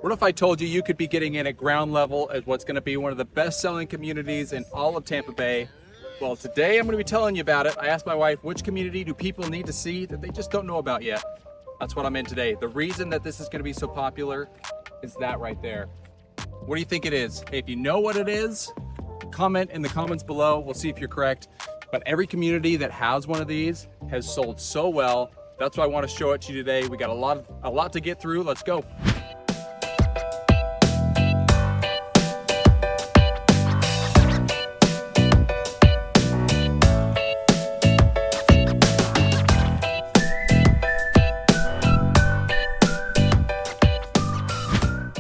What if I told you you could be getting in at ground level at what's going to be one of the best-selling communities in all of Tampa Bay? Well, today I'm going to be telling you about it. I asked my wife, which community do people need to see that they just don't know about yet? That's what I'm in today. The reason that this is going to be so popular is that right there. What do you think it is? Hey, if you know what it is, comment in the comments below. We'll see if you're correct. But every community that has one of these has sold so well. That's why I want to show it to you today. We got a lot to get through. Let's go.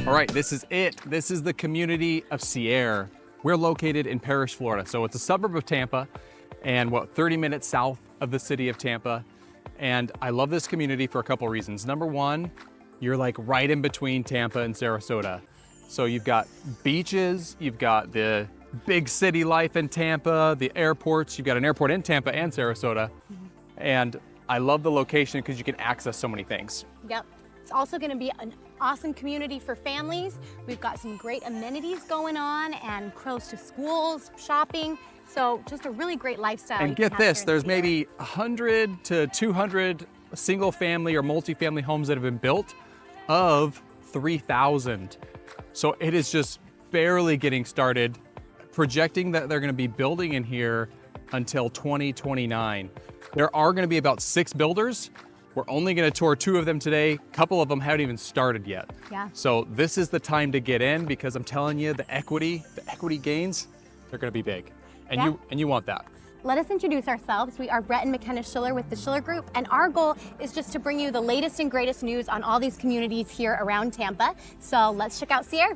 All right, this is it. This is the community of Seaire. We're located in Parrish, Florida. So it's a suburb of Tampa and 30 minutes south of the city of Tampa. And I love this community for a couple reasons. Number one, you're like right in between Tampa and Sarasota. So you've got beaches, you've got the big city life in Tampa, the airports, you've got an airport in Tampa and Sarasota. And I love the location because you can access so many things. Yep. It's also going to be an awesome community for families. We've got some great amenities going on and close to schools, shopping. So just a really great lifestyle. And get this, there's maybe 100 to 200 single family or multifamily homes that have been built of 3,000. So it is just barely getting started, projecting that they're going to be building in here until 2029. There are going to be about 6 builders. We're only going to tour 2 of them today. A couple of them haven't even started yet. Yeah. So this is the time to get in because I'm telling you, the equity gains, they're going to be big. And you want that. Let us introduce ourselves. We are Brett and McKenna Schiller with the Schiller Group, and our goal is just to bring you the latest and greatest news on all these communities here around Tampa. So let's check out Seaire.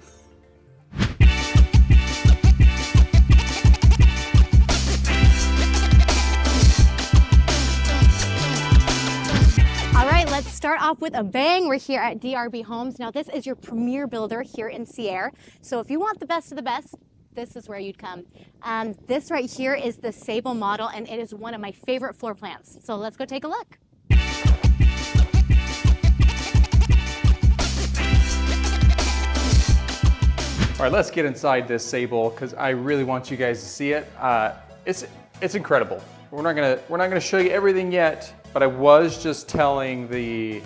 All right, let's start off with a bang. We're here at DRB Homes. Now, this is your premier builder here in Seaire. So if you want the best of the best, this is where you'd come. This right here is the Sable model, and it is one of my favorite floor plans. So let's go take a look. All right, let's get inside this Sable because I really want you guys to see it. It's incredible. We're not gonna show you everything yet, but I was just telling the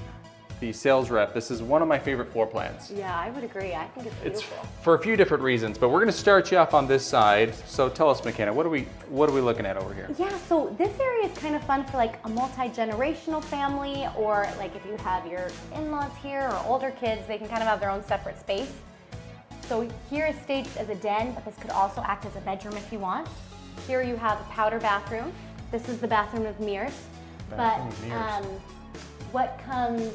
sales rep, this is one of my favorite floor plans. Yeah, I would agree. I think it's beautiful. It's for a few different reasons, but we're gonna start you off on this side. So tell us, McKenna, what are we looking at over here? Yeah, so this area is kind of fun for like a multi-generational family, or like if you have your in-laws here or older kids, they can kind of have their own separate space. So here is staged as a den, but this could also act as a bedroom if you want. Here you have a powder bathroom. This is the bathroom with mirrors. What comes...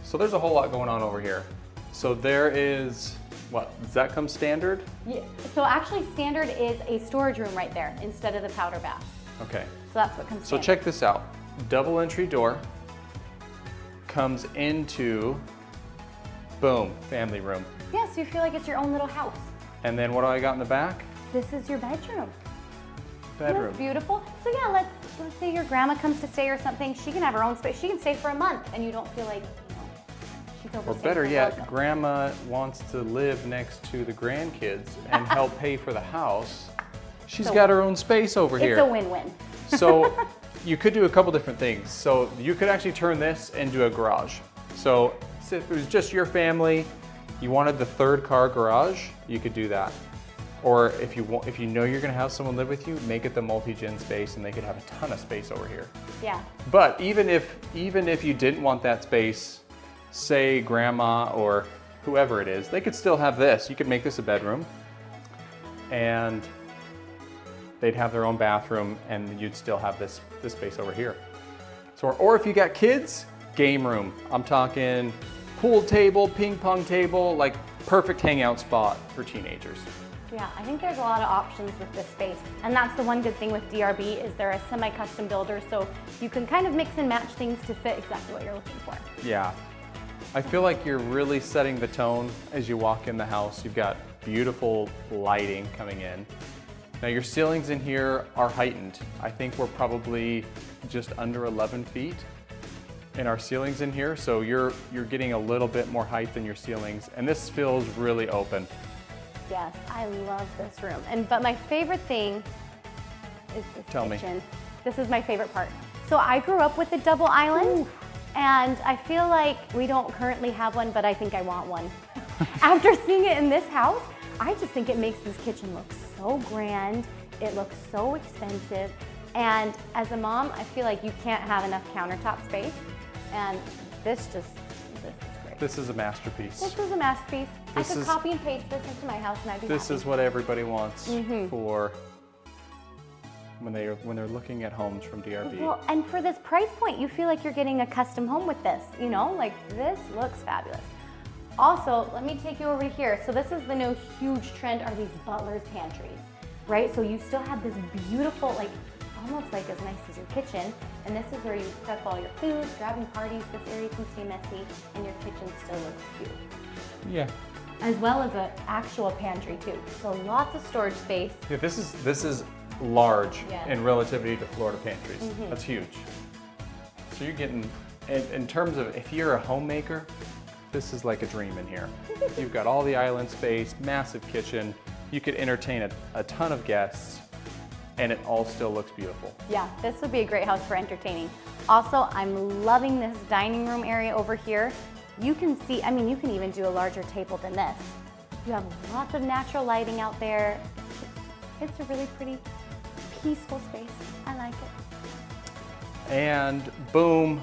So there's a whole lot going on over here. So there is, does that come standard? Yeah, so actually standard is a storage room right there instead of the powder bath. Okay. So that's what comes standard. So check this out. Double entry door comes into, boom, family room. Yeah, so you feel like it's your own little house. And then what do I got in the back? This is your bedroom. Bedroom. That's beautiful. So yeah, let's say your grandma comes to stay or something. She can have her own space. She can stay for a month, and you don't feel like she's overstaying. Or better yet, grandma wants to live next to the grandkids and help pay for the house. She's got her own space over here. It's a win-win. So you could do a couple different things. So you could actually turn this into a garage. So if it was just your family, you wanted the 3rd car garage, you could do that. Or if you know you're gonna have someone live with you, make it the multi-gen space and they could have a ton of space over here. Yeah. But even if you didn't want that space, say grandma or whoever it is, they could still have this. You could make this a bedroom and they'd have their own bathroom and you'd still have this space over here. So, or if you got kids, game room. I'm talking pool table, ping pong table, like perfect hangout spot for teenagers. Yeah, I think there's a lot of options with this space. And that's the one good thing with DRB is they're a semi-custom builder, so you can kind of mix and match things to fit exactly what you're looking for. Yeah. I feel like you're really setting the tone as you walk in the house. You've got beautiful lighting coming in. Now your ceilings in here are heightened. I think we're probably just under 11 feet. in our ceilings in here, so you're getting a little bit more height than your ceilings, and this feels really open. Yes, I love this room. But my favorite thing is this kitchen. This is my favorite part. So I grew up with a double island. Ooh. And I feel like we don't currently have one, but I think I want one. After seeing it in this house, I just think it makes this kitchen look so grand. It looks so expensive. And as a mom, I feel like you can't have enough countertop space. And this is great. This is a masterpiece. This is a masterpiece. I could copy and paste this into my house and I'd be This happy. is what everybody wants for when they're looking at homes from DRB. Well, and for this price point, you feel like you're getting a custom home with this, you know? Like, this looks fabulous. Also, let me take you over here. So this is the new huge trend, are these butler's pantries, right? So you still have this beautiful, like, almost like as nice as your kitchen, and this is where you prep all your food, grabbing parties. This area can stay messy, and your kitchen still looks cute. Yeah. As well as an actual pantry too. So lots of storage space. Yeah, this is large in relativity to Florida pantries. That's huge. So you're getting, in terms of, if you're a homemaker, this is like a dream in here. You've got all the island space, massive kitchen. You could entertain a ton of guests, and it all still looks beautiful. Yeah, this would be a great house for entertaining. Also, I'm loving this dining room area over here. You can see, I mean, you can even do a larger table than this. You have lots of natural lighting out there. It's a really pretty, peaceful space. I like it. And boom,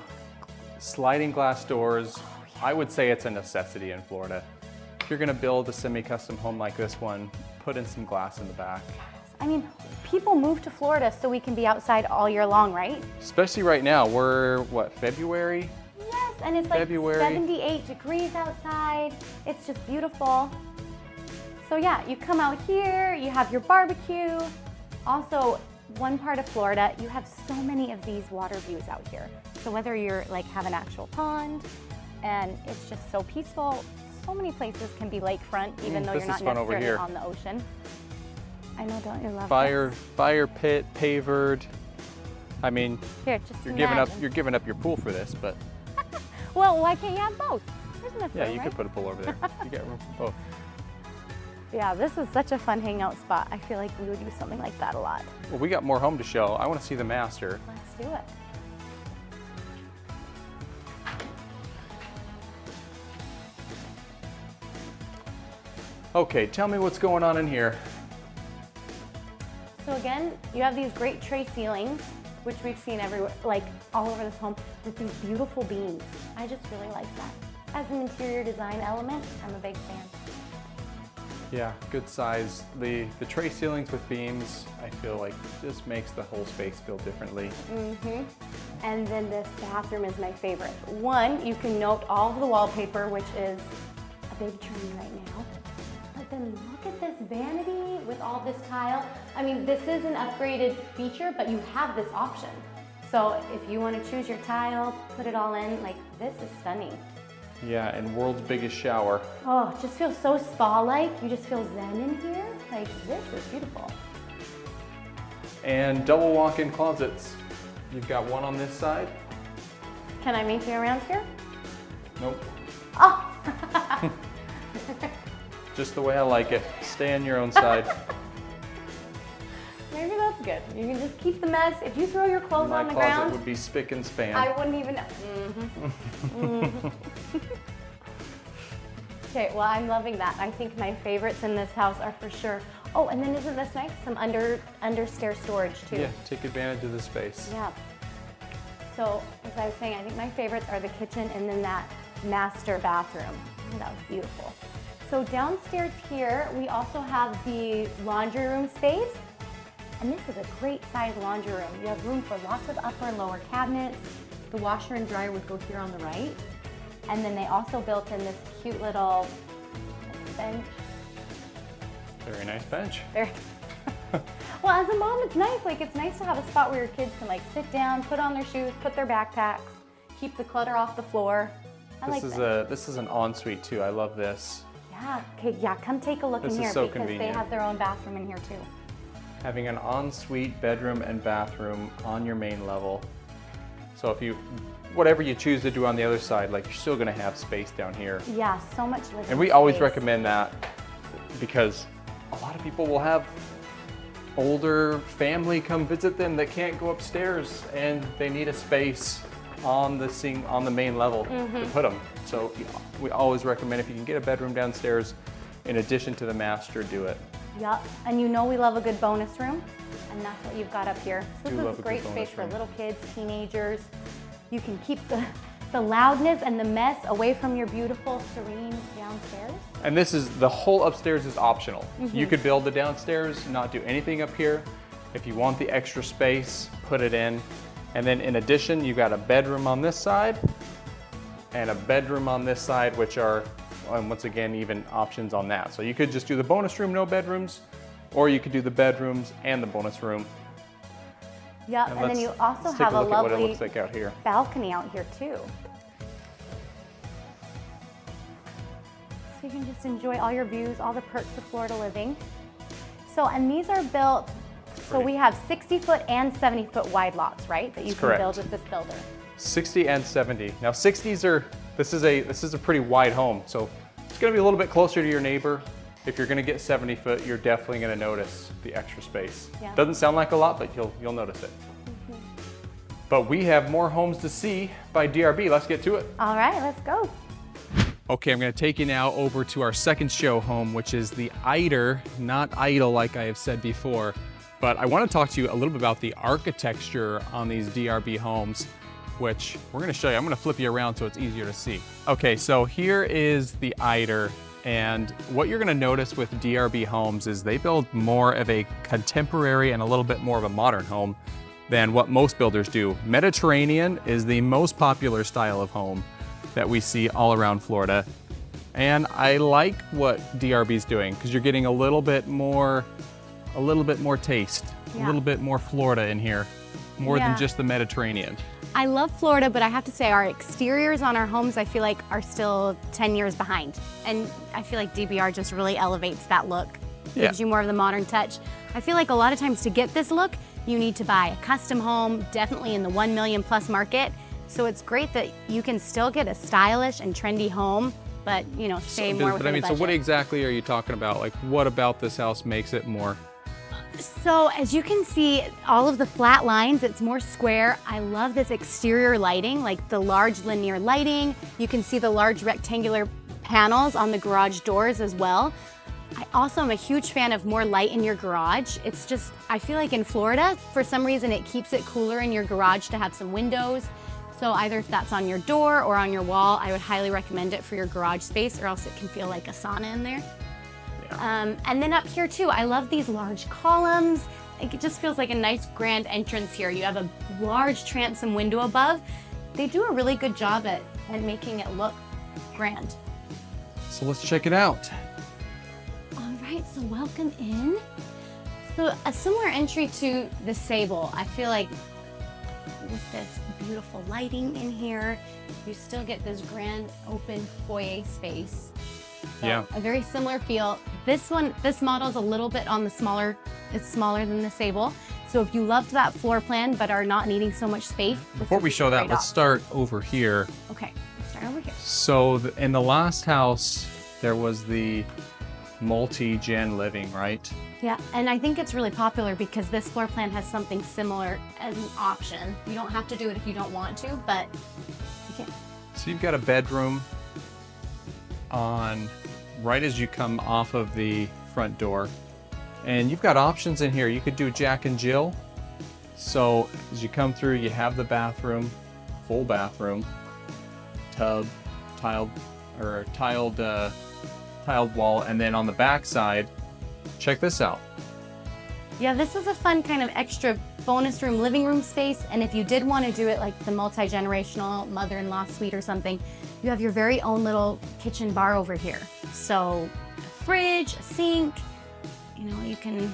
sliding glass doors. I would say it's a necessity in Florida. If you're gonna build a semi-custom home like this one, put in some glass in the back. I mean, people move to Florida so we can be outside all year long, right? Especially right now, we're, what, February? Yes, and it's like 78 degrees outside. It's just beautiful. So yeah, you come out here, you have your barbecue. Also, one part of Florida, you have so many of these water views out here. So whether you're like have an actual pond, and it's just so peaceful. So many places can be lakefront, even though you're not necessarily on the ocean. I know, don't you love this? Fire pit, pavered. I mean, here, just you're giving up your pool for this, but. Well, why can't you have both? There's enough room, you could put a pool over there. You got room for both. Yeah, this is such a fun hangout spot. I feel like we would do something like that a lot. Well, we got more home to show. I want to see the master. Let's do it. Okay, tell me what's going on in here. So again, you have these great tray ceilings, which we've seen everywhere, like all over this home, with these beautiful beams. I just really like that. As an interior design element, I'm a big fan. Yeah, good size. The tray ceilings with beams, I feel like just makes the whole space feel differently. And then this bathroom is my favorite. One, you can note all of the wallpaper, which is a big trend right now. But then look at this vanity with all this tile. I mean, this is an upgraded feature, but you have this option. So if you want to choose your tile, put it all in, like this is stunning. Yeah, and world's biggest shower. Oh, it just feels so spa-like. You just feel zen in here. Like, this is beautiful. And double walk-in closets. You've got one on this side. Can I meet you around here? Nope. Oh! Just the way I like it. Stay on your own side. Maybe that's good. You can just keep the mess. If you throw your clothes on the ground. My closet would be spick and span. I wouldn't even know. Okay, well, I'm loving that. I think my favorites in this house are for sure. Oh, and then isn't this nice? Some under-stair storage too. Yeah, take advantage of the space. Yeah. So, as I was saying, I think my favorites are the kitchen and then that master bathroom. I think that was beautiful. So downstairs here, we also have the laundry room space. And this is a great size laundry room. You have room for lots of upper and lower cabinets. The washer and dryer would go here on the right. And then they also built in this cute little bench. Very nice bench. Well, as a mom, it's nice. Like, it's nice to have a spot where your kids can like sit down, put on their shoes, put their backpacks, keep the clutter off the floor. This is an ensuite too. I love this. Yeah. Okay. Yeah. Come take a look in here so because convenient. they have their own bathroom in here too. Having an ensuite bedroom and bathroom on your main level. So if you whatever you choose to do on the other side, like you're still gonna have space down here. Yeah, so much living And we always space. recommend that because a lot of people will have older family come visit them that can't go upstairs and they need a space on the main level to put them. So we always recommend if you can get a bedroom downstairs in addition to the master, do it. Yep, and you know we love a good bonus room, and that's what you've got up here. So Do this love is a a great good space bonus for room. little kids, teenagers. You can keep the loudness and the mess away from your beautiful, serene downstairs. And the whole upstairs is optional. You could build the downstairs, not do anything up here. If you want the extra space, put it in. And then in addition, you've got a bedroom on this side and a bedroom on this side, which are, and once again, even options on that. So you could just do the bonus room, no bedrooms, or you could do the bedrooms and the bonus room. Yep, and then you also let's take have a a look at what it lovely looks like out here. balcony out here too. So you can just enjoy all your views, all the perks of Florida living. So, and these are built, so we have 60-foot and 70-foot wide lots, right? That you That's can correct. build with this builder. 60 and 70. Now 60s are, this is a pretty wide home, so it's gonna be a little bit closer to your neighbor. If you're gonna get 70 foot, you're definitely gonna notice the extra space. Yeah. Doesn't sound like a lot, but you'll notice it. But we have more homes to see by DRB. Let's get to it. All right, let's go. Okay, I'm gonna take you now over to our second show home, which is the Eider, not idle like I have said before. But I wanna talk to you a little bit about the architecture on these DRB homes, which we're gonna show you. I'm gonna flip you around so it's easier to see. Okay, so here is the Eider. And what you're gonna notice with DRB Homes is they build more of a contemporary and a little bit more of a modern home than what most builders do. Mediterranean is the most popular style of home that we see all around Florida. And I like what DRB's doing because you're getting a little bit more taste, a little bit more Florida in here, more than just the Mediterranean. I love Florida, but I have to say our exteriors on our homes, I feel like are still 10 years behind. And I feel like DBR just really elevates that look. Gives you more of the modern touch. I feel like a lot of times to get this look, you need to buy a custom home, definitely in the 1 million plus market. So it's great that you can still get a stylish and trendy home, but you know, stay more within the budget. So what exactly are you talking about? Like what about this house makes it more? So as you can see, all of the flat lines, it's more square. I love this exterior lighting, like the large linear lighting. You can see the large rectangular panels on the garage doors as well. I also am a huge fan of more light in your garage. It's just, I feel like in Florida, for some reason it keeps it cooler in your garage to have some windows. So either if that's on your door or on your wall, I would highly recommend it for your garage space, or else it can feel like a sauna in there. And then up here too, I love these large columns. It just feels like a nice grand entrance here. You have a large transom window above. They do a really good job at making it look grand. So let's check it out. All right, so welcome in. So a similar entry to the Sable. I feel like with this beautiful lighting in here, you still get this grand open foyer space. So a very similar feel. This model is a little bit on the smaller, it's smaller than the Sable. So if you loved that floor plan but are not needing so much space. Before we show that, let's start over here. Okay, let's start over here. So in the last house, there was the multi-gen living, right? Yeah, and I think it's really popular because this floor plan has something similar as an option. You don't have to do it if you don't want to, but you can. So you've got a bedroom on right as you come off of the front door, and you've got options in here. You could do Jack and Jill. So as you come through, you have the bathroom, full bathroom, tub, tiled wall, and then on the back side, check this out. Yeah, this is a fun kind of extra bonus room, living room space. And if you did want to do it like the multi-generational mother-in-law suite or something, you have your very own little kitchen bar over here. So a fridge, a sink, you know, you can.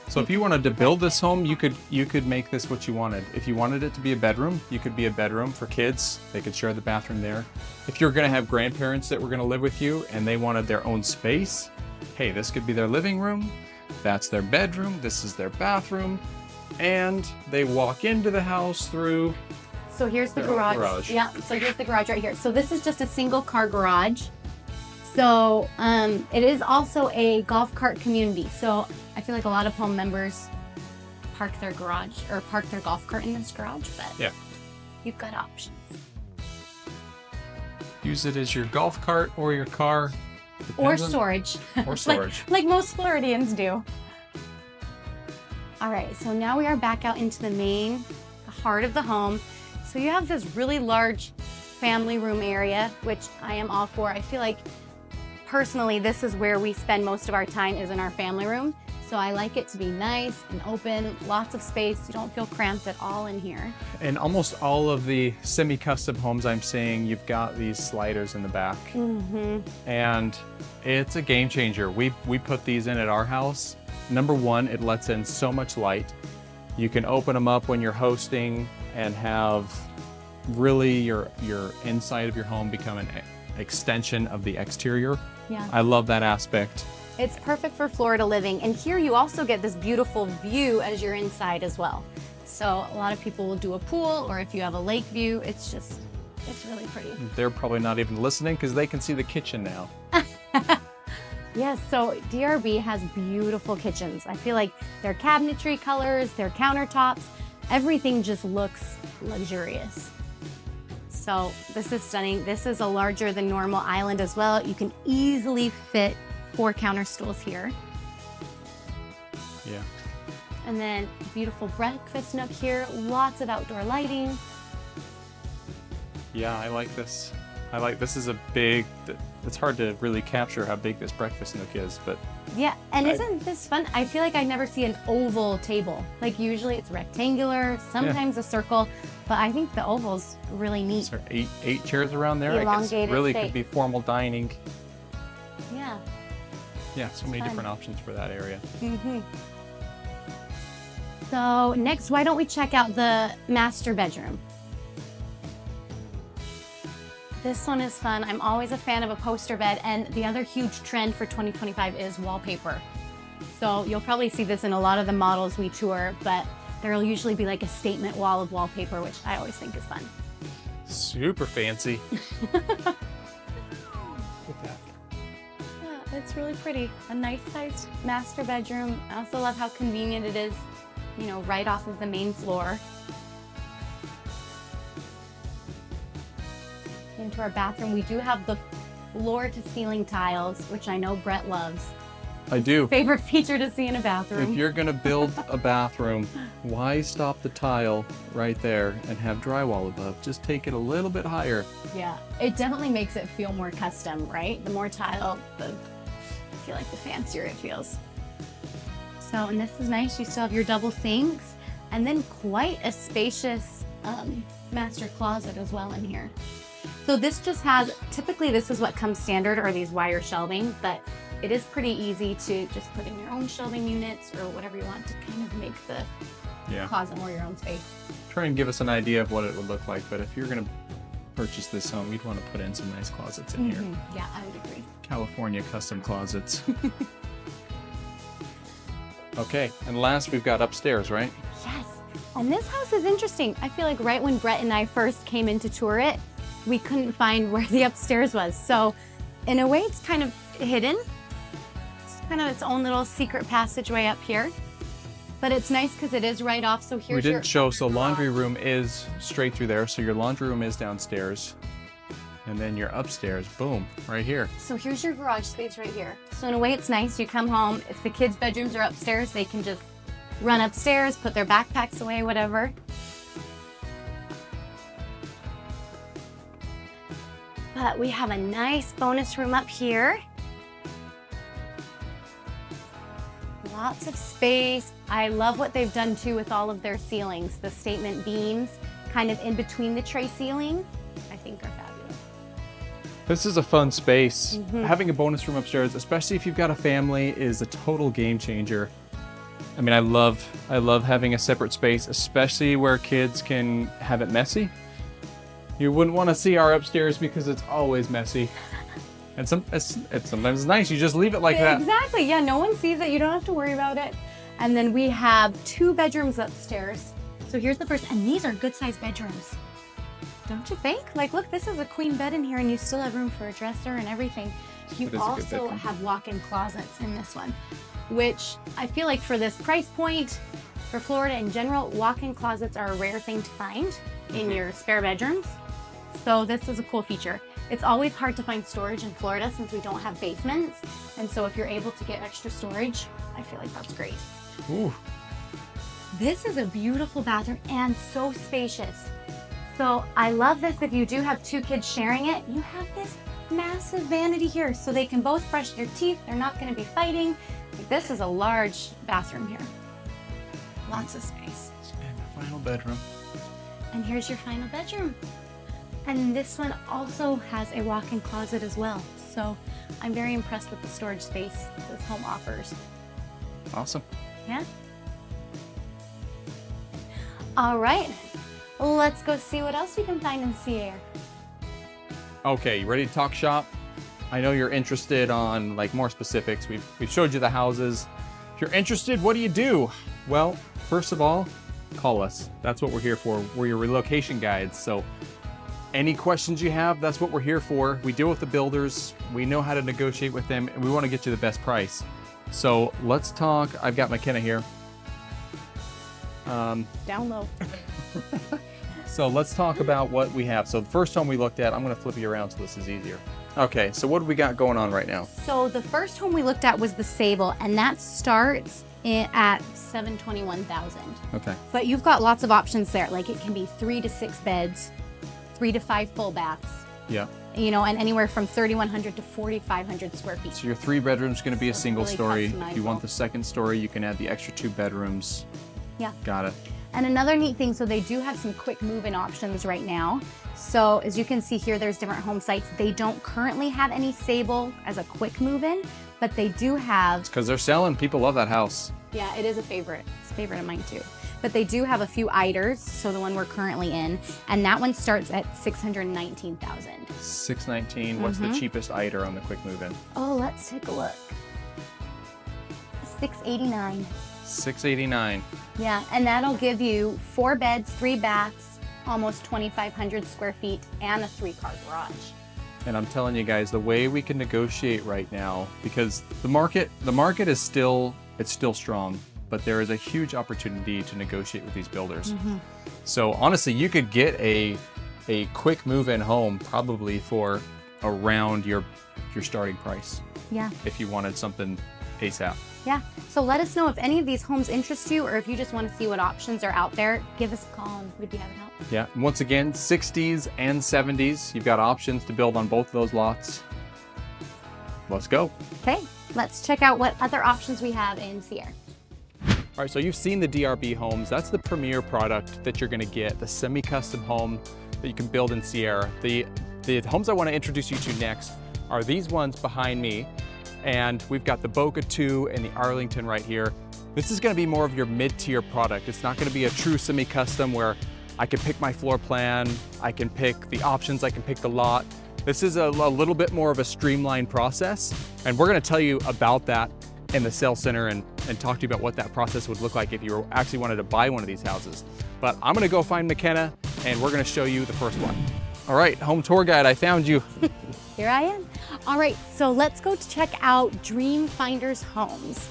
So if you wanted to build this home, you could make this what you wanted. If you wanted it to be a bedroom, you could be a bedroom for kids. They could share the bathroom there. If you're gonna have grandparents that were gonna live with you and they wanted their own space, hey, this could be their living room. That's their bedroom. This is their bathroom. And they walk into the house through So here's the Their own garage. garage. Yeah, so here's the garage right here. So this is just a single car garage. So it is also a golf cart community. So I feel like a lot of home members park their garage or park their golf cart in this garage, but Yeah. you've got options. Use it as your golf cart or your car. Or Depends on- storage. Or storage. like most Floridians do. All right, so now we are back out into the main heart of the home. So you have this really large family room area, which I am all for. I feel like personally, this is where we spend most of our time is in our family room. So I like it to be nice and open, lots of space. You don't feel cramped at all in here. In almost all of the semi-custom homes I'm seeing, you've got these sliders in the back. And it's a game changer. We put these in at our house. Number one, it lets in so much light. You can open them up when you're hosting and have really your inside of your home become an extension of the exterior. Yeah. I love that aspect. It's perfect for Florida living. And here you also get this beautiful view as you're inside as well. So a lot of people will do a pool, or if you have a lake view, it's really pretty. They're probably not even listening because they can see the kitchen now. Yes, so DRB has beautiful kitchens. I feel like their cabinetry colors, their countertops, everything just looks luxurious. So this is stunning. This is a larger than normal island as well. You can easily fit 4 counter stools here. Yeah. And then beautiful breakfast nook here, lots of outdoor lighting. Yeah, I like this. This is a big, it's hard to really capture how big this breakfast nook is, but Yeah, and isn't this fun? I feel like I never see an oval table. Like usually it's rectangular, sometimes a circle, but I think the oval's really neat. there are eight chairs around there. Elongated really shape. could be formal dining. Yeah. Yeah, so many fun. different options for that area. So next, why don't we check out the master bedroom? This one is fun. I'm always a fan of a poster bed, and the other huge trend for 2025 is wallpaper. So you'll probably see this in a lot of the models we tour, but there'll usually be like a statement wall of wallpaper, which I always think is fun. Super fancy. Look at that. Yeah, it's really pretty. A nice sized master bedroom. I also love how convenient it is, you know, right off of the main floor. Into our bathroom, we do have the floor to ceiling tiles, which I know Brett loves. I do. Favorite feature to see in a bathroom. If you're gonna build a bathroom, why stop the tile right there and have drywall above? Just take it a little bit higher. Yeah, it definitely makes it feel more custom, right? The more tile, I feel like the fancier it feels. So, and this is nice. You still have your double sinks, and then quite a spacious master closet as well in here. So this just has, typically this is what comes standard, or these wire shelving, but it is pretty easy to just put in your own shelving units or whatever you want to kind of make the closet more your own space. Try and give us an idea of what it would look like, but if you're gonna purchase this home, you'd want to put in some nice closets in here. Yeah, I would agree. California custom closets. Okay, and last we've got upstairs, right? Yes, and this house is interesting. I feel like right when Brett and I first came in to tour it, we couldn't find where the upstairs was. So in a way, it's kind of hidden. It's kind of its own little secret passageway up here. But it's nice because it is right off. So here's We didn't show, so laundry room is straight through there. So your laundry room is downstairs. And then your upstairs, boom, right here. So here's your garage space right here. So in a way, it's nice. You come home, if the kids' bedrooms are upstairs, they can just run upstairs, put their backpacks away, whatever. But we have a nice bonus room up here. Lots of space. I love what they've done too with all of their ceilings. The statement beams kind of in between the tray ceiling, I think are fabulous. This is a fun space. Having a bonus room upstairs, especially if you've got a family, is a total game changer. I mean, I love having a separate space, especially where kids can have it messy. You wouldn't want to see our upstairs because it's always messy. And it's sometimes nice. You just leave it like that. Exactly. Yeah, no one sees it. You don't have to worry about it. And then we have 2 bedrooms upstairs. So here's the first, and these are good sized bedrooms. Don't you think? Like, look, this is a queen bed in here, and you still have room for a dresser and everything. You It is a good also bedroom. have walk-in closets in this one, which I feel like for this price point, for Florida in general, walk-in closets are a rare thing to find in your spare bedrooms. So this is a cool feature. It's always hard to find storage in Florida since we don't have basements. And so if you're able to get extra storage, I feel like that's great. Ooh. This is a beautiful bathroom and so spacious. So I love this. If you do have two kids sharing it, you have this massive vanity here so they can both brush their teeth. They're not going to be fighting. This is a large bathroom here. Lots of space. And the final bedroom. And here's your final bedroom. And this one also has a walk-in closet as well. So I'm very impressed with the storage space this home offers. Awesome. Yeah. All right, let's go see what else we can find in Seaire. Okay, you ready to talk shop? I know you're interested on like more specifics. We've showed you the houses. If you're interested, what do you do? Well, first of all, call us. That's what we're here for. We're your relocation guides. So any questions you have, that's what we're here for. We deal with the builders. We know how to negotiate with them, and we want to get you the best price. So let's talk. I've got McKenna here. Down low. So let's talk about what we have. So the first home we looked at, I'm going to flip you around so this is easier. Okay, so what do we got going on right now? So the first home we looked at was the Sable, and that starts at $721,000. Okay. But you've got lots of options there. Like it can be 3 to 6 beds, 3 to 5 full baths. Yeah. You know, and anywhere from 3,100 to 4,500 square feet. So your 3 bedrooms going to be a So it's single really story. If you customizable. want the second story, you can add the extra 2 bedrooms. Yeah. Got it. And another neat thing, so they do have some quick move-in options right now. So as you can see here, there's different home sites. They don't currently have any Sable as a quick move-in, but they do have, Because they're selling. People love that house. yeah, it is a favorite. It's a favorite of mine too. But they do have a few Eiders, so the one we're currently in, and that one starts at $619,000. $619. What's the cheapest Eider on the quick move-in? Oh, let's take a look. $689. $689. Yeah, and that'll give you 4 beds, 3 baths, almost 2,500 square feet, and a 3-car garage. And I'm telling you guys, the way we can negotiate right now, because the market is still strong, but there is a huge opportunity to negotiate with these builders. So honestly, you could get a quick move-in home probably for around your starting price Yeah. if you wanted something ASAP. Yeah, so let us know if any of these homes interest you or if you just want to see what options are out there. Give us a call and we'd be happy to help. Yeah, and once again, 60s and 70s. You've got options to build on both of those lots. Let's go. Okay, let's check out what other options we have in Seaire. All right, so you've seen the DRB Homes. That's the premier product that you're gonna get, the semi-custom home that you can build in Seiare. The homes I wanna introduce you to next are these ones behind me. And we've got the Boca 2 and the Arlington right here. This is gonna be more of your mid-tier product. It's not gonna be a true semi-custom where I can pick my floor plan, I can pick the options, I can pick the lot. This is a little bit more of a streamlined process. And we're gonna tell you about that in the sales center and talk to you about what that process would look like if you actually wanted to buy one of these houses. But I'm gonna go find McKenna and we're gonna show you the first one. All right, home tour guide, I found you. Here I am. All right, so let's go check out Dream Finders Homes.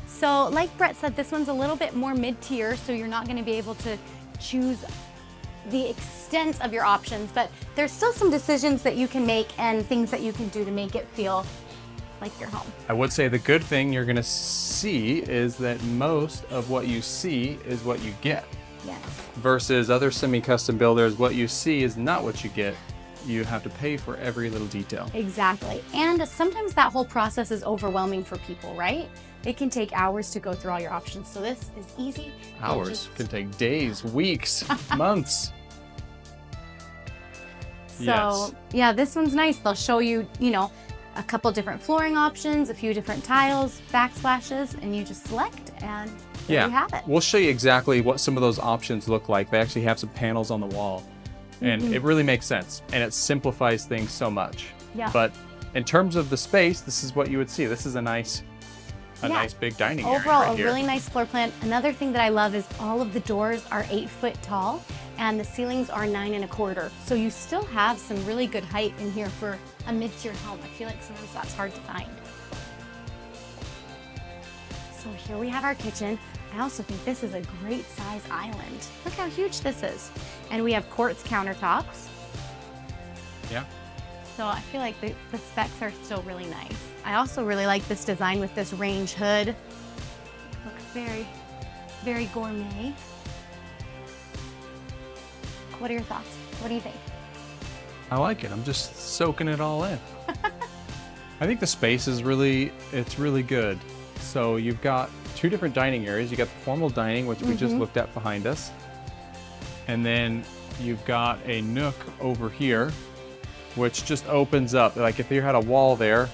So like Brett said, this one's a little bit more mid-tier, so you're not gonna be able to choose the extent of your options, but there's still some decisions that you can make and things that you can do to make it feel like your home. I would say the good thing you're gonna see is that most of what you see is what you get. Yes. Versus other semi-custom builders, what you see is not what you get. You have to pay for every little detail. Exactly. And sometimes that whole process is overwhelming for people, right? It can take hours to go through all your options. So this is easy. Hours can take days, weeks, months. So Yes. yeah, this one's nice. They'll show you, a couple different flooring options, a few different tiles, backsplashes, and you just select and there you have it. We'll show you exactly what some of those options look like. They actually have some panels on the wall. And it really makes sense. And it simplifies things so much. Yeah. But in terms of the space, this is what you would see. This is a nice big dining area Overall, right a here. really nice floor plan. Another thing that I love is all of the doors are 8 foot tall and the ceilings are 9.25. So you still have some really good height in here for a mid-tier home. I feel like sometimes that's hard to find. So here we have our kitchen. I also think this is a great size island. Look how huge this is. And we have quartz countertops. Yeah. So I feel like the specs are still really nice. I also really like this design with this range hood. Looks very, very gourmet. What are your thoughts? What do you think? I like it. I'm just soaking it all in. I think the space is really good. So you've got two different dining areas. You got the formal dining, which we just looked at behind us. And then you've got a nook over here, which just opens up. Like if you had a wall there,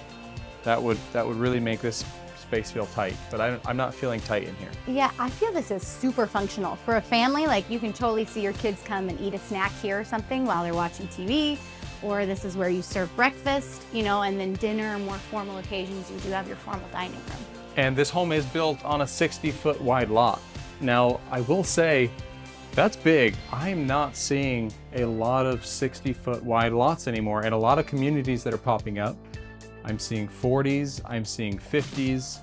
that would really make this space feel tight. But I'm not feeling tight in here. Yeah, I feel this is super functional. For a family, like you can totally see your kids come and eat a snack here or something while they're watching TV. Or this is where you serve breakfast, you know, and then dinner, more formal occasions, you do have your formal dining room. And this home is built on a 60-foot wide lot. Now, I will say, that's big. I'm not seeing a lot of 60-foot wide lots anymore, and a lot of communities that are popping up. I'm seeing 40s, I'm seeing 50s.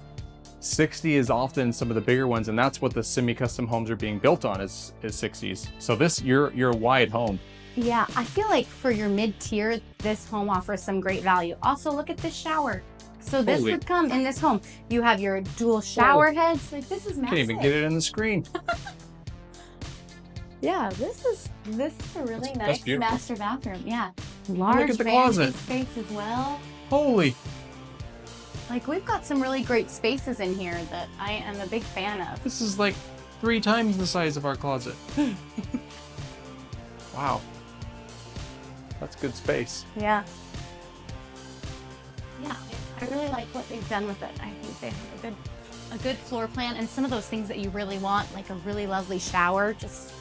60 is often some of the bigger ones, and that's what the semi-custom homes are being built on is 60s. So this, you're a wide home. Yeah, I feel like for your mid-tier, this home offers some great value. Also, look at this shower. So this would come in this home. You have your dual shower heads. Like this is massive. Can't even get it in the screen. Yeah, this is a really nice master bathroom. Yeah, large look at the closet space as well. Holy! Like we've got some really great spaces in here that I am a big fan of. This is like 3 times the size of our closet. Wow, that's good space. Yeah. Yeah. I really like what they've done with it. I think they have a good floor plan and some of those things that you really want, like a really lovely shower, just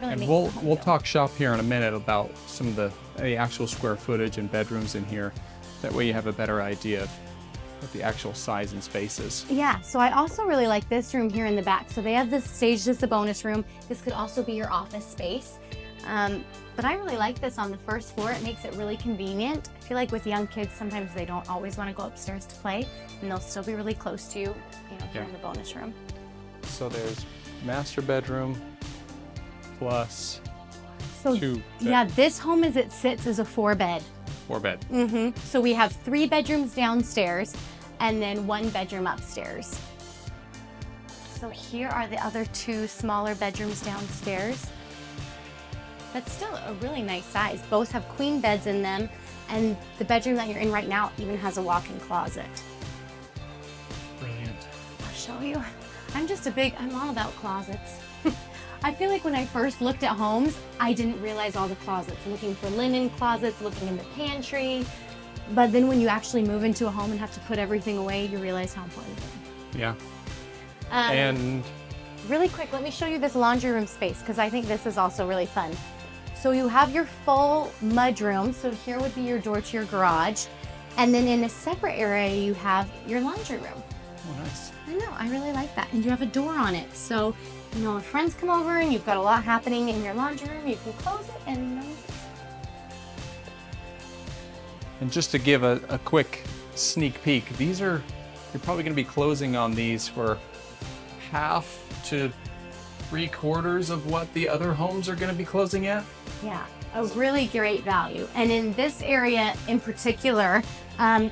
really makes the home we'll feel. talk shop here in a minute about some of the actual square footage and bedrooms in here. That way you have a better idea of what the actual size and space is. Yeah, so I also really like this room here in the back. So they have this staged as a bonus room. This could also be your office space. But I really like this on the first floor. It makes it really convenient. I feel like with young kids, sometimes they don't always want to go upstairs to play, and they'll still be really close to you, here in the bonus room. So there's master bedroom plus So 2 yeah, this home as it sits is a 4-bed. 4-bed. So we have 3 bedrooms downstairs and then 1 bedroom upstairs. So here are the other 2 smaller bedrooms downstairs. That's still a really nice size. Both have queen beds in them, and the bedroom that you're in right now even has a walk-in closet. Brilliant. I'll show you. I'm all about closets. I feel like when I first looked at homes, I didn't realize all the closets. Looking for linen closets, looking in the pantry. But then when you actually move into a home and have to put everything away, you realize how important it is. Yeah. And really quick, let me show you this laundry room space because I think this is also really fun. So you have your full mudroom. So here would be your door to your garage. And then in a separate area, you have your laundry room. oh, nice. I know, I really like that. And you have a door on it. So, if friends come over and you've got a lot happening in your laundry room, you can close it and no one's. And just to give a quick sneak peek, you're probably going to be closing on these for half to 3/4 of what the other homes are going to be closing at. Yeah, a really great value. And in this area in particular, that's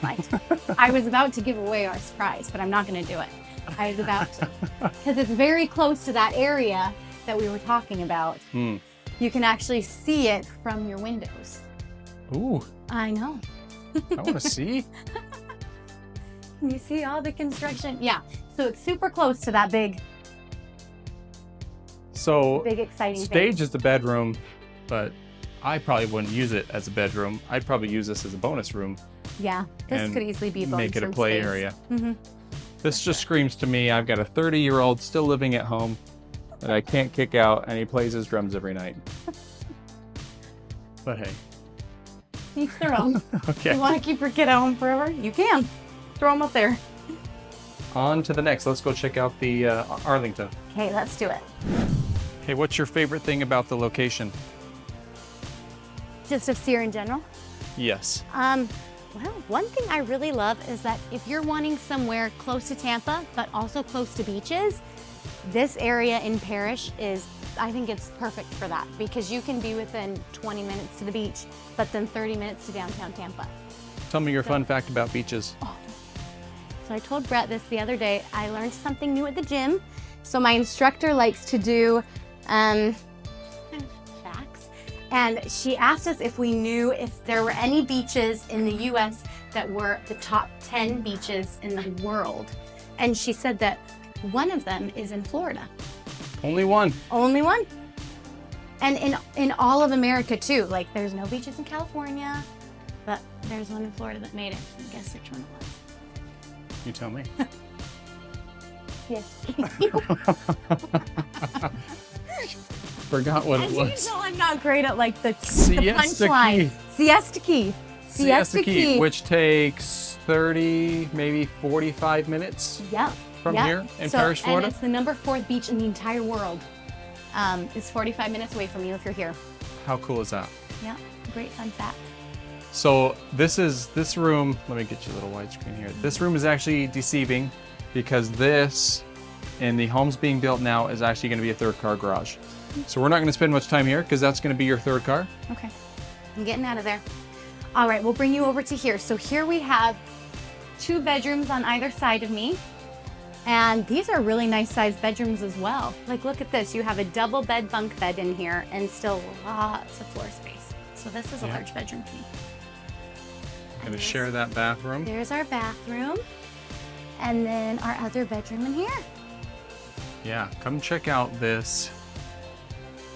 fine. I was about to give away our surprise, but I'm not going to do it. I was about to, because it's very close to that area that we were talking about. You can actually see it from your windows. Ooh. I know. I want to see. You see all the construction? Yeah. So it's super close to that big exciting stage thing. is the bedroom, but I probably wouldn't use it as a bedroom. I'd probably use this as a bonus room. Yeah. This could easily be a bonus make it a room play space. area. This just screams to me, I've got a 30-year-old still living at home that I can't kick out, and he plays his drums every night. But hey. Each their own. Okay. You want to keep your kid at home forever? You can. Throw them up there. On to the next. Let's go check out the Arlington. Okay, let's do it. Hey, what's your favorite thing about the location? Just of Seaire in general. Yes. Well, one thing I really love is that if you're wanting somewhere close to Tampa, but also close to beaches, this area in Parrish is, I think it's perfect for that because you can be within 20 minutes to the beach, but then 30 minutes to downtown Tampa. Tell me your fun fact about beaches. Oh. So I told Brett this the other day. I learned something new at the gym. So my instructor likes to do facts. And she asked us if we knew if there were any beaches in the US that were the top 10 beaches in the world. And she said that one of them is in Florida. Only one. Only one. And in all of America too. Like there's no beaches in California, but there's one in Florida that made it. Guess which one it was. You tell me. Yes. Forgot what it was. As you know, I'm not great at like the Siesta punchline. Key. Siesta Key. Siesta Key, which takes 30, maybe 45 minutes Yep. from here in Parrish, Florida. And it's the number 4th beach in the entire world. It's 45 minutes away from you if you're here. How cool is that? Yeah, great fun fact. So this room, let me get you a little widescreen here. This room is actually deceiving because this, and the homes being built now, is actually going to be a 3rd car garage. So we're not going to spend much time here because that's going to be your 3rd car. Okay, I'm getting out of there. All right, we'll bring you over to here. So here we have 2 bedrooms on either side of me. And these are really nice sized bedrooms as well. Like look at this, you have a double bed bunk bed in here and still lots of floor space. So this is a large bedroom to me. I'm going to share that bathroom. There's our bathroom. And then our other bedroom in here. Yeah, come check out this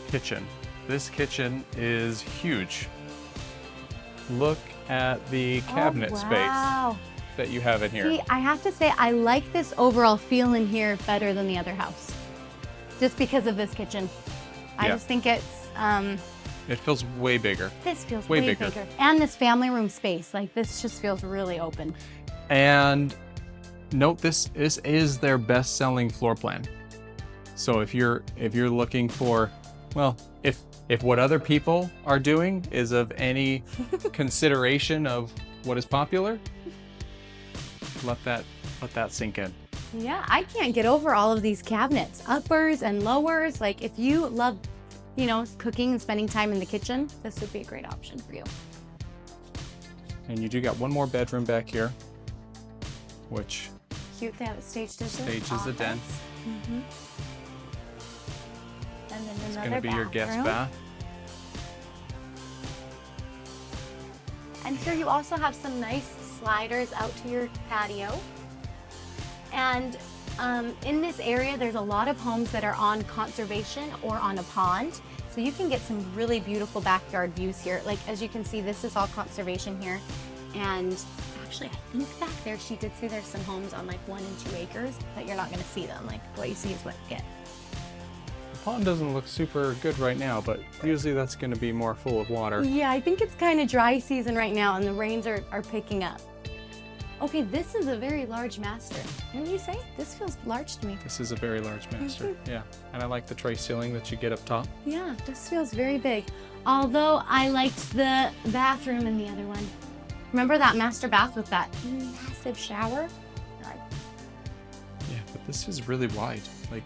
kitchen. This kitchen is huge. Look at the cabinet space that you have in here. See, I have to say, I like this overall feel in here better than the other house. Just because of this kitchen. I just think it's, it feels way bigger. This feels way bigger. And this family room space, like this just feels really open. And note this is their best-selling floor plan. So if you're looking for, well, if what other people are doing is of any consideration of what is popular, let that sink in. Yeah, I can't get over all of these cabinets, uppers and lowers. Like if you love, you know, cooking and spending time in the kitchen, this would be a great option for you. And you do got one more bedroom back here, which cute. They have it staged as a den. Mm-hmm. And then it's another going to be your guest bath. And here you also have some nice sliders out to your patio. And in this area, there's a lot of homes that are on conservation or on a pond. So you can get some really beautiful backyard views here. Like as you can see, this is all conservation here. And actually, I think back there, she did say there's some homes on like 1 and 2 acres, but you're not gonna see them. Like what you see is what you get. The pond doesn't look super good right now, but usually that's gonna be more full of water. Yeah, I think it's kind of dry season right now and the rains are picking up. Okay, this is a very large master. What did you say? This feels large to me. This is a very large master, yeah. And I like the tray ceiling that you get up top. Yeah, this feels very big. Although I liked the bathroom in the other one. Remember that master bath with that massive shower? Yeah, but this is really wide. Like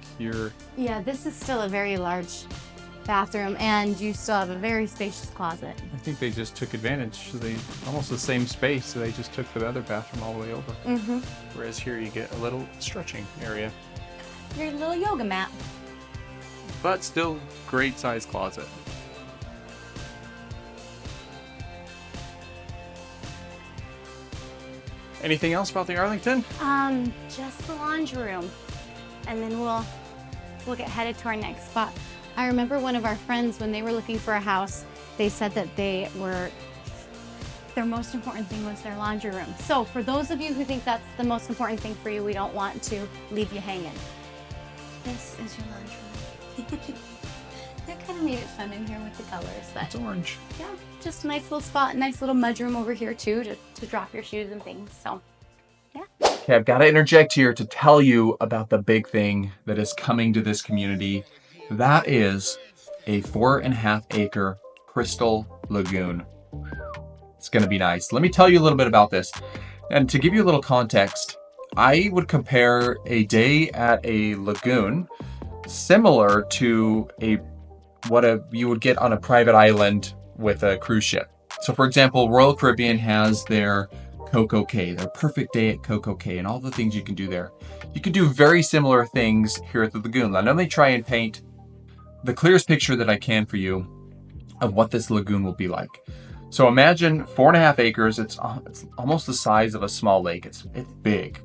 Yeah, this is still a very large bathroom and you still have a very spacious closet. I think they just took advantage. So they almost the same space, so they just took the other bathroom all the way over. Mm-hmm. Whereas here you get a little stretching area. Your little yoga mat. But still great size closet. Anything else about the Arlington? Just the laundry room. And then we'll get headed to our next spot. I remember one of our friends, when they were looking for a house, they said that their most important thing was their laundry room. So for those of you who think that's the most important thing for you, we don't want to leave you hanging. This is your laundry room. That kind of made it fun in here with the colors. But it's orange. Yeah, just a nice little spot, nice little mudroom over here too to drop your shoes and things. So, yeah. Okay, I've got to interject here to tell you about the big thing that is coming to this community. That is a 4.5 acre crystal lagoon. It's going to be nice. Let me tell you a little bit about this. And to give you a little context, I would compare a day at a lagoon similar to you would get on a private island with a cruise ship. So for example, Royal Caribbean has their Coco Cay, their perfect day at Coco Cay, and all the things you can do there. You can do very similar things here at the lagoon. I know they try and paint the clearest picture that I can for you of what this lagoon will be like. So imagine 4.5 acres. It's almost the size of a small lake. It's big.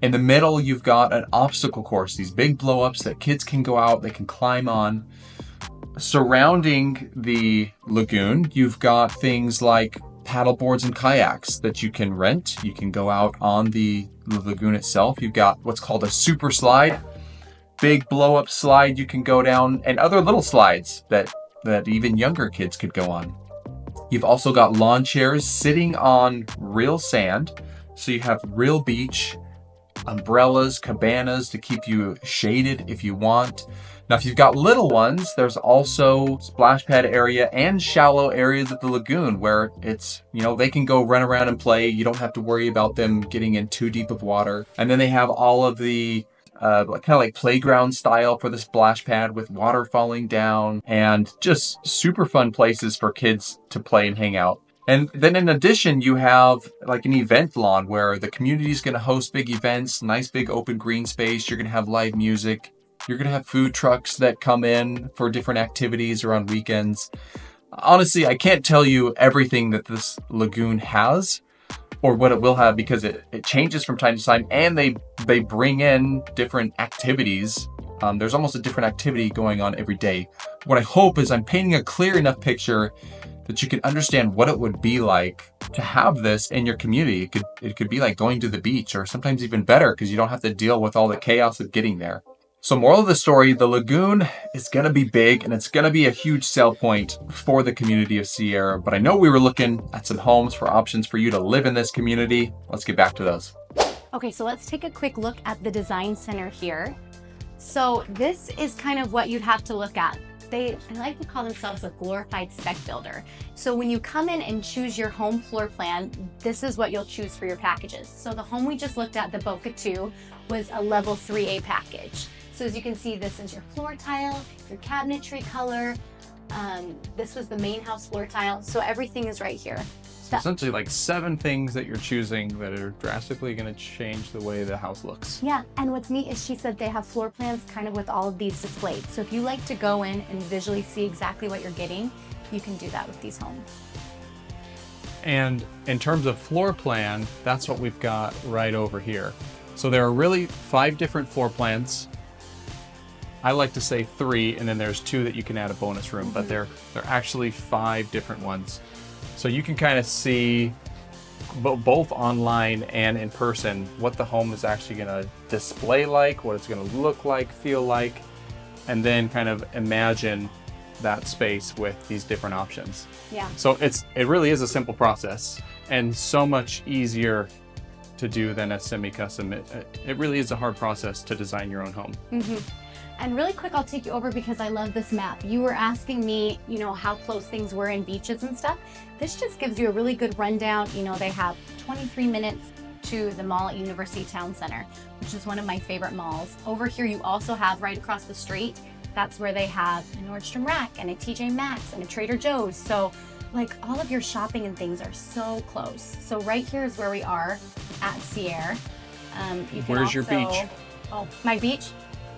In the middle, you've got an obstacle course, these big blow-ups that kids can go out, they can climb on. Surrounding the lagoon, you've got things like paddle boards and kayaks that you can rent. You can go out on the lagoon itself. You've got what's called a super slide, big blow-up slide you can go down, and other little slides that even younger kids could go on. You've also got lawn chairs sitting on real sand, so you have real beach, umbrellas, cabanas to keep you shaded if you want. Now, if you've got little ones, there's also splash pad area and shallow areas of the lagoon where it's, they can go run around and play. You don't have to worry about them getting in too deep of water. And then they have all of the kind of like playground style for the splash pad with water falling down, and just super fun places for kids to play and hang out. And then in addition, you have like an event lawn where the community is going to host big events, nice big open green space. You're going to have live music. You're going to have food trucks that come in for different activities or on weekends. Honestly, I can't tell you everything that this lagoon has or what it will have, because it changes from time to time, and they bring in different activities. There's almost a different activity going on every day. What I hope is I'm painting a clear enough picture that you can understand what it would be like to have this in your community. It could be like going to the beach, or sometimes even better, because you don't have to deal with all the chaos of getting there. So moral of the story, the lagoon is going to be big, and it's going to be a huge sell point for the community of Seaire. But I know we were looking at some homes for options for you to live in this community. Let's get back to those. Okay, so let's take a quick look at the design center here. So this is kind of what you'd have to look at. I like to call themselves a glorified spec builder. So when you come in and choose your home floor plan, this is what you'll choose for your packages. So the home we just looked at, the Boca 2, was a level 3A package. So as you can see, this is your floor tile, your cabinetry color. This was the main house floor tile. So everything is right here. So essentially like 7 things that you're choosing that are drastically going to change the way the house looks. Yeah, and what's neat is she said they have floor plans kind of with all of these displayed. So if you like to go in and visually see exactly what you're getting, you can do that with these homes. And in terms of floor plan, that's what we've got right over here. So there are really 5 different floor plans. I like to say 3, and then there's 2 that you can add a bonus room, but they're actually 5 different ones. So you can kind of see both online and in person what the home is actually going to display like, what it's going to look like, feel like, and then kind of imagine that space with these different options. Yeah. So it really is a simple process, and so much easier to do than a semi-custom. It really is a hard process to design your own home. And really quick, I'll take you over because I love this map. You were asking me, how close things were in beaches and stuff. This just gives you a really good rundown. They have 23 minutes to the mall at University Town Center, which is one of my favorite malls. Over here, you also have right across the street, that's where they have a Nordstrom Rack and a TJ Maxx and a Trader Joe's. So like all of your shopping and things are so close. So right here is where we are at Seaire. Where's your beach? Oh, my beach?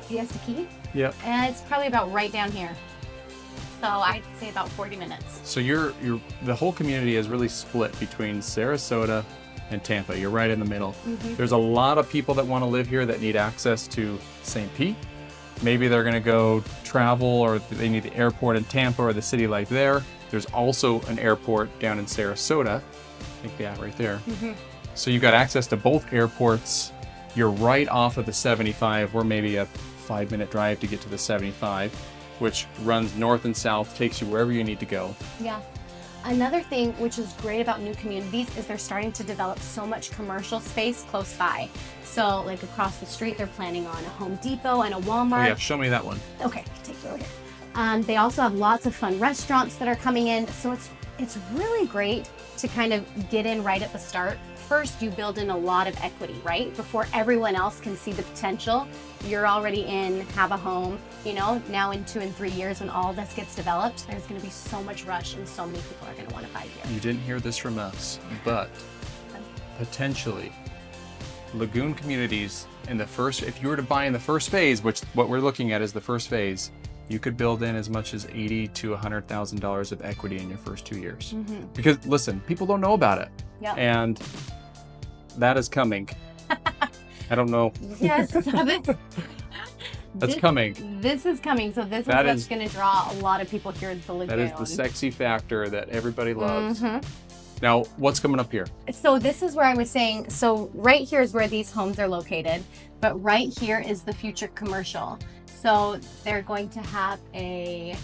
Siesta Key? Yep. And it's probably about right down here. So I'd say about 40 minutes. So the whole community is really split between Sarasota and Tampa. You're right in the middle. There's a lot of people that want to live here that need access to St. Pete. Maybe they're going to go travel, or they need the airport in Tampa or the city life there. There's also an airport down in Sarasota. I think, yeah, right there. So you've got access to both airports. You're right off of the 75. We're maybe a 5-minute drive to get to the 75, which runs north and south, takes you wherever you need to go. Yeah. Another thing which is great about new communities is they're starting to develop so much commercial space close by. So like across the street, they're planning on a Home Depot and a Walmart. Oh yeah, show me that one. Okay, take you over here. They also have lots of fun restaurants that are coming in. So it's really great to kind of get in right at the start. First, you build in a lot of equity, right? Before everyone else can see the potential, you're already in, have a home. You know, now in 2 and 3 years when all this gets developed, there's gonna be so much rush and so many people are gonna wanna buy here. You didn't hear this from us, but potentially Lagoon communities in the first, if you were to buy in the first phase, which what we're looking at is the first phase, you could build in as much as $80,000 to $100,000 of equity in your first 2 years. Because listen, people don't know about it. Yep. And that is coming. I don't know. Yes, That's coming. This is coming. So this is what's going to draw a lot of people here to the Lagoon. That is the sexy factor that everybody loves. Now, what's coming up here? So this is where I was saying, so right here is where these homes are located, but right here is the future commercial. So they're going to have a,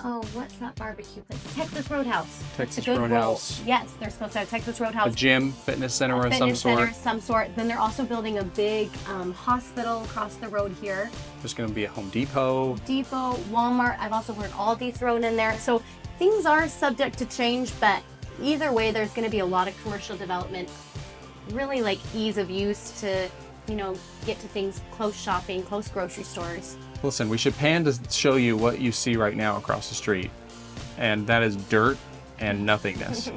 oh, what's that barbecue place? Texas Roadhouse. Texas Roadhouse. Yes, they're supposed to have Texas Roadhouse. A gym, fitness center of some sort. Then they're also building a big hospital across the road here. There's going to be a Home Depot. Walmart. I've also heard all these thrown in there. So things are subject to change, but either way, there's going to be a lot of commercial development. Really like ease of use to, you know, get to things, close shopping, close grocery stores. Listen, we should pan to show you what you see right now across the street. And that is dirt and nothingness.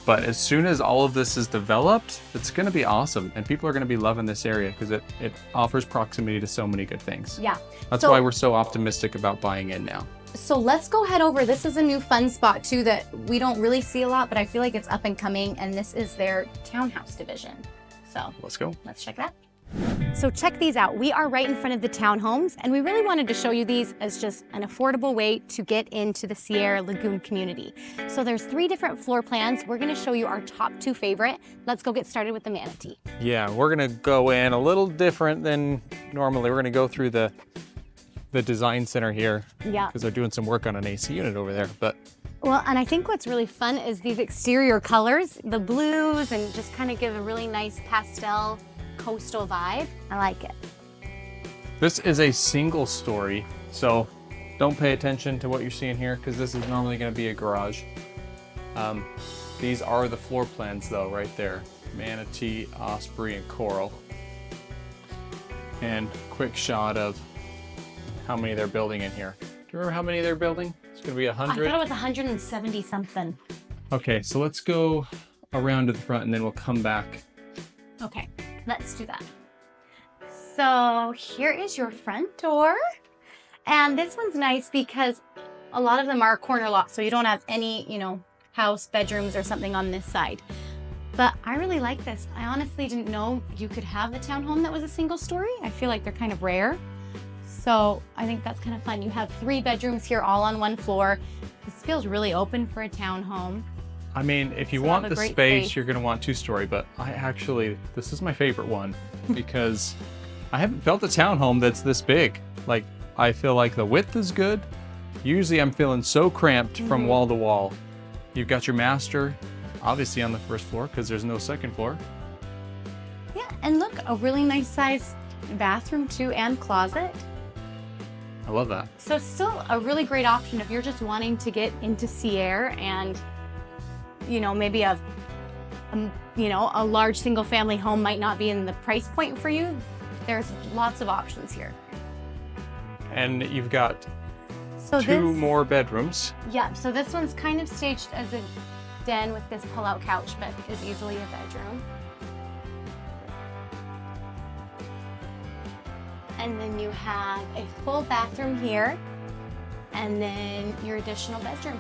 But as soon as all of this is developed, it's going to be awesome. And people are going to be loving this area because it offers proximity to so many good things. Yeah. That's why we're so optimistic about buying in now. So let's go head over. This is a new fun spot too that we don't really see a lot, but I feel like it's up and coming. And this is their townhouse division. So let's go. Let's check that. So check these out. We are right in front of the Townhomes, and we really wanted to show you these as just an affordable way to get into the Seaire Lagoon community. So there's 3 different floor plans. We're going to show you our top 2 favorite. Let's go get started with the manatee. Yeah, we're going to go in a little different than normally. We're going to go through the design center here. Yeah. Because they're doing some work on an AC unit over there. But well, and I think what's really fun is these exterior colors, the blues, and just kind of give a really nice pastel coastal vibe. I like it. This is a single story, so don't pay attention to what you're seeing here because this is normally going to be a garage. These are the floor plans though, right there. Manatee, osprey, and coral. And quick shot of how many they're building in here. Do you remember how many they're building? It's going to be 100. I thought it was 170 something. Okay, so let's go around to the front and then we'll come back. Okay. Let's do that. So here is your front door. And this one's nice because a lot of them are corner lots, so you don't have any, you know, house, bedrooms or something on this side. But I really like this. I honestly didn't know you could have a townhome that was a single story. I feel like they're kind of rare. So I think that's kind of fun. You have 3 bedrooms here all on one floor. This feels really open for a townhome. I mean, if you want the space, you're going to want 2-story, but this is my favorite one because I haven't felt a townhome that's this big. Like, I feel like the width is good. Usually I'm feeling so cramped from wall to wall. You've got your master, obviously on the first floor because there's no second floor. Yeah, and look, a really nice size bathroom too and closet. I love that. So still a really great option if you're just wanting to get into Seiare and you know, maybe a large single family home might not be in the price point for you. There's lots of options here. And you've got 2 more bedrooms. Yeah, so this one's kind of staged as a den with this pull-out couch, but is easily a bedroom. And then you have a full bathroom here, and then your additional bedroom.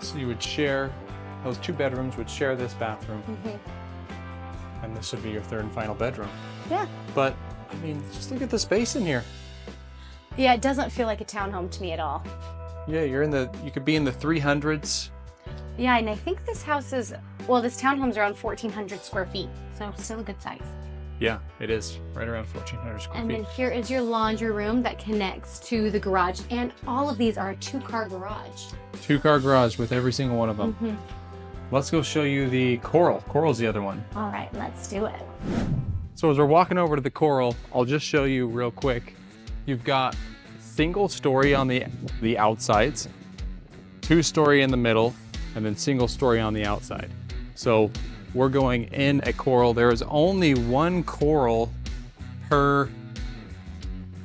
So you would share those 2 bedrooms would share this bathroom. And this would be your 3rd and final bedroom. Yeah. But, I mean, just look at the space in here. Yeah, it doesn't feel like a townhome to me at all. Yeah, you could be in the 300s. Yeah, and I think this house is, well, this townhome's around 1,400 square feet, so still a good size. Yeah, it is right around 1,400 square And feet. then here is your laundry room that connects to the garage. And all of these are a 2-car garage. 2-car garage with every single one of them. Mm-hmm. Let's go show you the Coral. Coral's the other one. All right, let's do it. So as we're walking over to the Coral, I'll just show you real quick. You've got single story on the outsides, 2-story in the middle, and then single story on the outside. So we're going in a Coral. There is only 1 Coral per,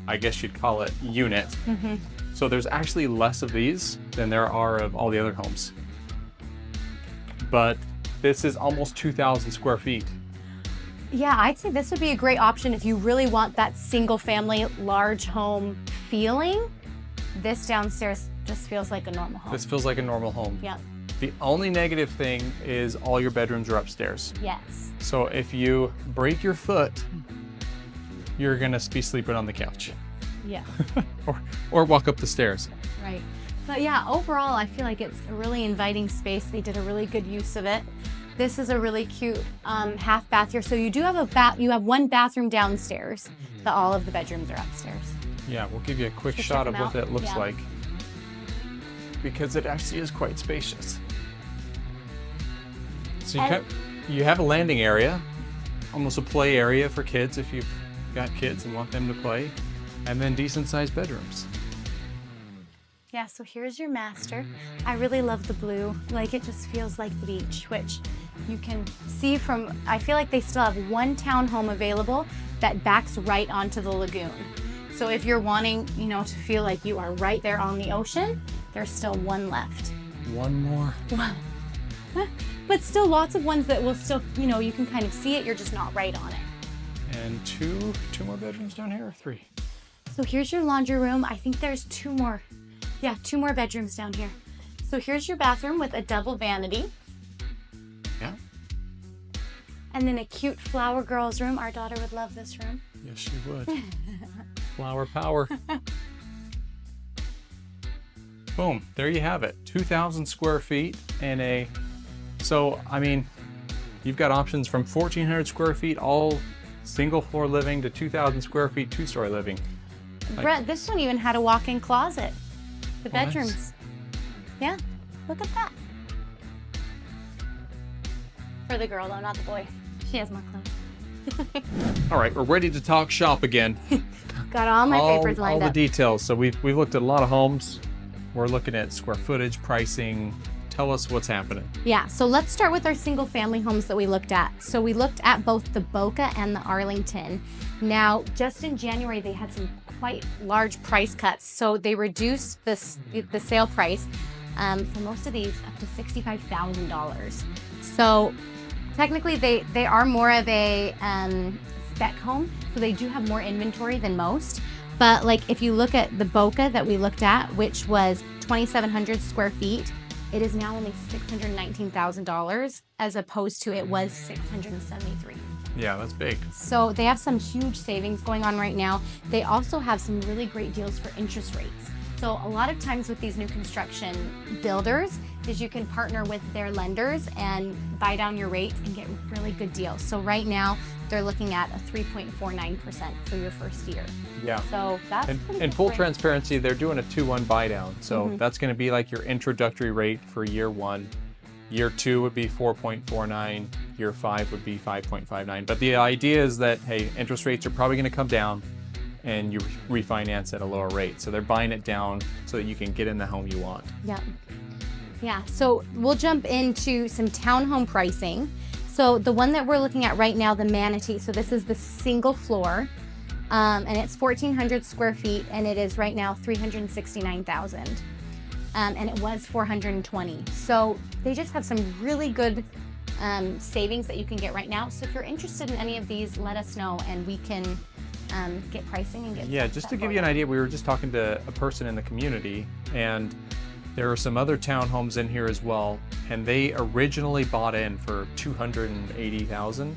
I guess you'd call it, unit. Mm-hmm. So there's actually less of these than there are of all the other homes. But this is almost 2,000 square feet. Yeah, I'd say this would be a great option if you really want that single family, large home feeling. This downstairs just feels like a normal home. This feels like a normal home. Yeah. The only negative thing is all your bedrooms are upstairs. Yes. So if you break your foot, you're gonna be sleeping on the couch. Yeah. or walk up the stairs. Right. But yeah, overall, I feel like it's a really inviting space. They did a really good use of it. This is a really cute half bath here. So you do have you have 1 bathroom downstairs, but all of the bedrooms are upstairs. Yeah, we'll give you a quick So shot check of them what out. that looks Yeah. like, because it actually is quite spacious. So you have a landing area, almost a play area for kids if you've got kids and want them to play, and then decent sized bedrooms. Yeah, so here's your master. I really love the blue. Like, it just feels like the beach, which you can see from, I feel like they still have 1 townhome available that backs right onto the lagoon. So if you're wanting, to feel like you are right there on the ocean, there's still 1 left. One more. But still lots of ones that will still, you can kind of see it, you're just not right on it. And two more bedrooms down here, or 3? So here's your laundry room. I think there's 2 more. Yeah, 2 more bedrooms down here. So here's your bathroom with a double vanity. Yeah. And then a cute flower girl's room. Our daughter would love this room. Yes, she would. Flower power. Boom, there you have it. 2,000 square feet and so, I mean, you've got options from 1,400 square feet, all single floor living, to 2,000 square feet, 2-story living. Brett, this one even had a walk-in closet. The Oh, nice. bedrooms. Yeah, look at that. For the girl though, not the boy. She has more clothes. All right, we're ready to talk shop again. Got all my papers lined all up. the details. So we've looked at a lot of homes. We're looking at square footage, pricing. Tell us what's happening. Yeah, so let's start with our single family homes that we looked at. So we looked at both the Boca and the Arlington. Now, just in January, they had some quite large price cuts. So they reduced the sale price for most of these up to $65,000. So technically they are more of a spec home. So they do have more inventory than most. But like if you look at the Boca that we looked at, which was 2,700 square feet, it is now only $619,000 as opposed to it was $673,000. Yeah, that's big. So they have some huge savings going on right now. They also have some really great deals for interest rates. So a lot of times with these new construction builders is you can partner with their lenders and buy down your rates and get really good deals. So right now they're looking at a 3.49% for your first year. Yeah. So that's And pretty in good full rate. transparency, they're doing a 2-1 buy down. So Mm-hmm. that's going to be like your introductory rate for year 1. Year 2 would be 4.49. Year 5 would be 5.59. But the idea is that, hey, interest rates are probably going to come down and you refinance at a lower rate. So they're buying it down so that you can get in the home you want. Yeah. Yeah, so we'll jump into some townhome pricing. So the one that we're looking at right now, the Manatee, so this is the single floor, and it's 1,400 square feet, and it is right now $369,000, and it was $420,000. So they just have some really good savings that you can get right now. So if you're interested in any of these, let us know, and we can get pricing and get. Yeah, just to give you an idea, we were just talking to a person in the community, and there are some other townhomes in here as well, and they originally bought in for $280,000.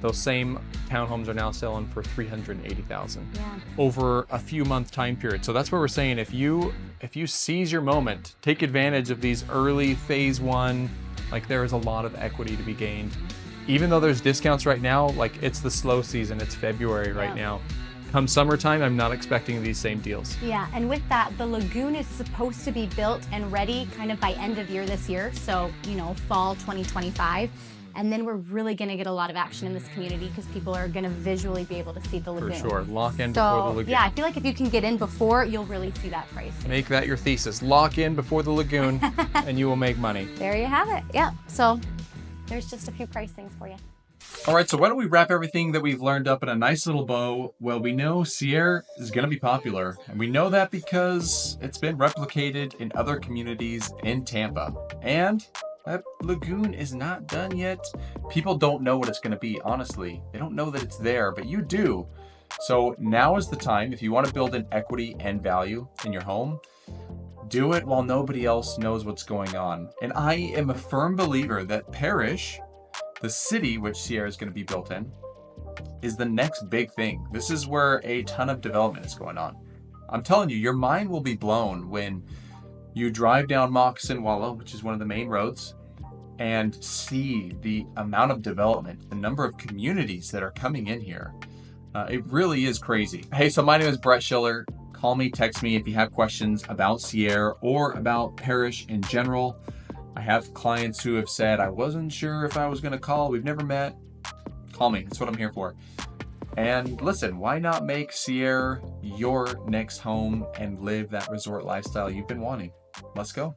Those same townhomes are now selling for $380,000 Yeah. over a few month time period. So that's what we're saying. If you seize your moment, take advantage of these early phase 1, like there is a lot of equity to be gained. even though there's discounts right now, like it's the slow season, it's February right now. Come summertime, I'm not expecting these same deals. Yeah, and with that, the Lagoon is supposed to be built and ready kind of by end of year this year. So, you know, fall 2025. And then we're really gonna get a lot of action in this community because people are gonna visually be able to see the Lagoon. For sure, lock in before the Lagoon. Yeah, I feel like if you can get in before, you'll really see that price. Make that your thesis. Lock in before the Lagoon and you will make money. There you have it. Yeah, so there's just a few price things for you. All right, so why don't we wrap everything that we've learned up in a nice little bow? Well, we know Seaire is going to be popular, and we know that because it's been replicated in other communities in Tampa. And that Lagoon is not done yet. People don't know what it's going to be, honestly. They don't know that it's there, but you do. So now is the time, if you want to build in equity and value in your home, do it while nobody else knows what's going on. And I am a firm believer that Parish, the city which Seaire is going to be built in, is the next big thing. This is where a ton of development is going on. I'm telling you, your mind will be blown when you drive down Moccasin Wallow, which is one of the main roads, and see the amount of development, the number of communities that are coming in here. It really is crazy. Hey, so my name is Brett Schiller. Call me, text me if you have questions about Seaire or about Parish in general. I have clients who have said, I wasn't sure if I was going to call. We've never met. Call me. That's what I'm here for. And listen, why not make Seaire your next home and live that resort lifestyle you've been wanting? Let's go.